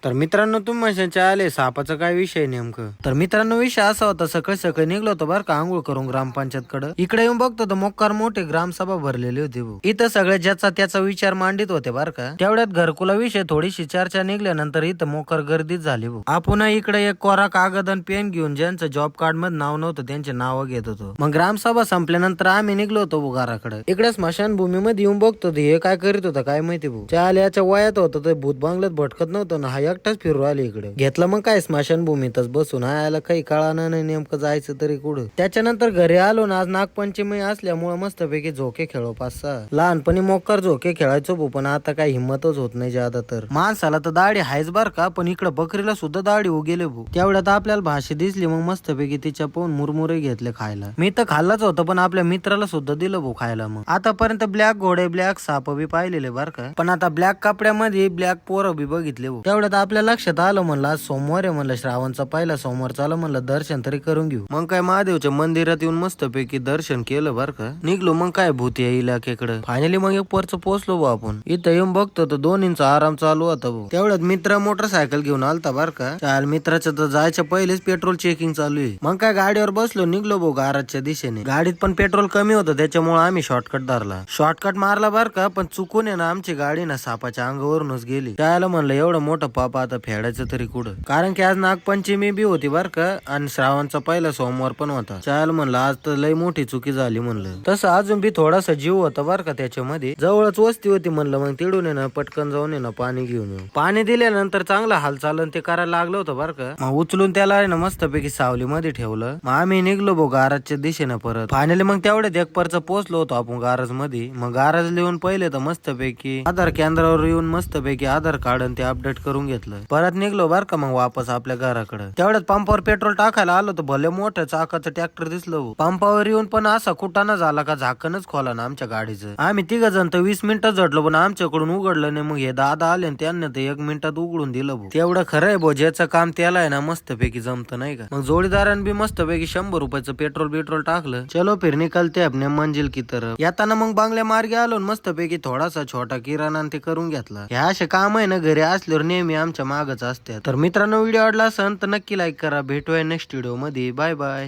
तर मित्रांनो तुम्ही म्हणशांच्या आले सापाचा काय विषय नेमकं. तर मित्रांनो विषय असा होता, सकाळी सकाळी निघलो होतो बरं का आंघोळ करून ग्रामपंचायत कडे. इकडे येऊन बघतो तर मोकार मोठी ग्रामसभा भरलेली होती भाऊ. इथं सगळे ज्याचा त्याचा विचार मांडित होते बरं का. तेवढ्यात घरकुला विषय थोडीशी चर्चा निघल्यानंतर इथं मोकार गर्दीच झाली भाऊ. आपण इकडे एक कोरा कागद आणि पेन घेऊन ज्यांचं जॉब कार्ड मध्ये नाव नव्हतं त्यांचे नाव घेत होतो. मग ग्रामसभा संपल्यानंतर आम्ही निघलो होतो भाऊ घराकडे. इकडे स्मशानभूमी मध्ये येऊन बघतो हे काय करीत होता काय माहिती भाऊ. याच्या वयात होतं ते भूत बांगल्यात भटकत नव्हतं ना, हा एकटाच फिरू आले इकडे. घेतलं मग काय स्मशानभूमीतच बसून. आयला काही कळानं नाही नेमकं जायचं तरी कुठं. त्याच्यानंतर घरी आलो ना, आज नागपंचमी असल्यामुळे मस्तपैकी झोके खेळो 5-6. लहानपणी मोकार झोके खेळायचो भाऊ, पण आता काही हिंमतच होत नाही ज्यादा. तर माणसाला तर दाढी हायच बर का, पण इकडे बकरीला सुद्धा दाढी उगेले भाऊ. तेवढ्यात आपल्याला भाषी दिसली, मग मस्तपैकी तिच्या पाहून मुरमुरे घेतले खायला. मी तर खाल्लंच होतं, पण आपल्या मित्राला सुद्धा दिलं भाऊ खायला. मग आतापर्यंत ब्लॅक घोडे ब्लॅक साप बी पाहिलेले बर का, पण आता ब्लॅक कपड्यामध्ये ब्लॅक पोरं बी बघितले भाऊ. तेवढ्यात आपल्या लक्षात आलं, म्हणलं आज सोमवार आहे, म्हणलं श्रावणचा पहिला सोमवार, चालू म्हणलं दर्शन तरी करून घेऊ. मग काय महादेवच्या मंदिरात येऊन मस्तपैकी दर्शन केलं बर का. निघलो मग काय भूत या इलाक्याकडे. फायनली मग एक परच पोहोचलो भाऊ आपण. इथं येऊन बघतो तर 2 इंच आराम चालू होता भाऊ. तेवढ्यात मित्र मोटरसायकल घेऊन आलता बर का. चाल मित्राचं तर जायच्या पहिलेच पेट्रोल चेकिंग चालू आहे. मग काय गाडीवर बसलो, निघलो भाऊ गाराजच्या दिशेने. गाडीत पण पेट्रोल कमी होतं, त्याच्यामुळे आम्ही शॉर्टकट धरला. शॉर्टकट मारला बर का, पण चुकून आहे ना आमची गाडी ना सापाच्या अंगावरूनच गेली. त्याला म्हणलं एवढं मोठं पाप आता फेडायचं तरी कुठं, कारण की आज नागपंचमी बी होती बर का, आणि श्रावणचा पहिला सोमवार पण होता. चाल म्हणलं आज तर लय मोठी चुकी झाली म्हणलं. तसं अजून बी थोडासा जीव होता बर का त्याच्यामध्ये. जवळच वस्ती होती म्हणलं, मग तिडून आहे ना पटकन जाऊन आहे ना पाणी घेऊन येऊ. पाणी दिल्यानंतर चांगला हालचालन ते करायला लागलं होतं बर का. मग उचलून त्याला आहे ना मस्तपैकी सावलीमध्ये ठेवलं. मग आम्ही निघलो भाऊ गाराजच्या दिशेने परत. फायनली मग तेवढ्यात एक परच पोहोचलो होतो आपण गाराज मध्ये. मग गाराज लिहून पहिले तर मस्तपैकी आधार केंद्रावर येऊन मस्तपैकी आधार कार्ड आणि ते अपडेट करून घेतलं. परत निघलो बर का मग वापस आपल्या घराकडे. तेवढ्यात पंपावर पेट्रोल टाकायला आलो तर भले मोठं चाकाचं ट्रॅक्टर दिसलं. पंपावर येऊन पण असा कुटाणा झाला का झाकणच खोला ना आमच्या गाडीचं. आम्ही 3 जण तर 20 मिनिटं झटलो, पण आमच्याकडून उघडलं नाही. मग हे दादा आले त्यांना ते 1 मिनिटात उघडून दिलं भाऊ. तेवढं खरं आहे भाऊ, ज्याचं काम त्याला आहे ना मस्तपैकी जमतं नाही का. मग जोडीदारांनी बी मस्तपैकी 100 रुपयाचं पेट्रोल टाकलं. चलो फिर निकलते अपने मंजिल की तरफ. येताना मग बांगल्या मार्गे आलो, मस्तपैकी थोडासा छोटा किराणा ते करून घेतला. ह्या असे काम आहे ना घरी असल्यावर नेहमी आमच्या मागच असतात. तर मित्रांनो व्हिडिओ आवडला असेल तर नक्की लाईक करा. भेटूया नेक्स्ट व्हिडिओ मध्ये. Bye bye.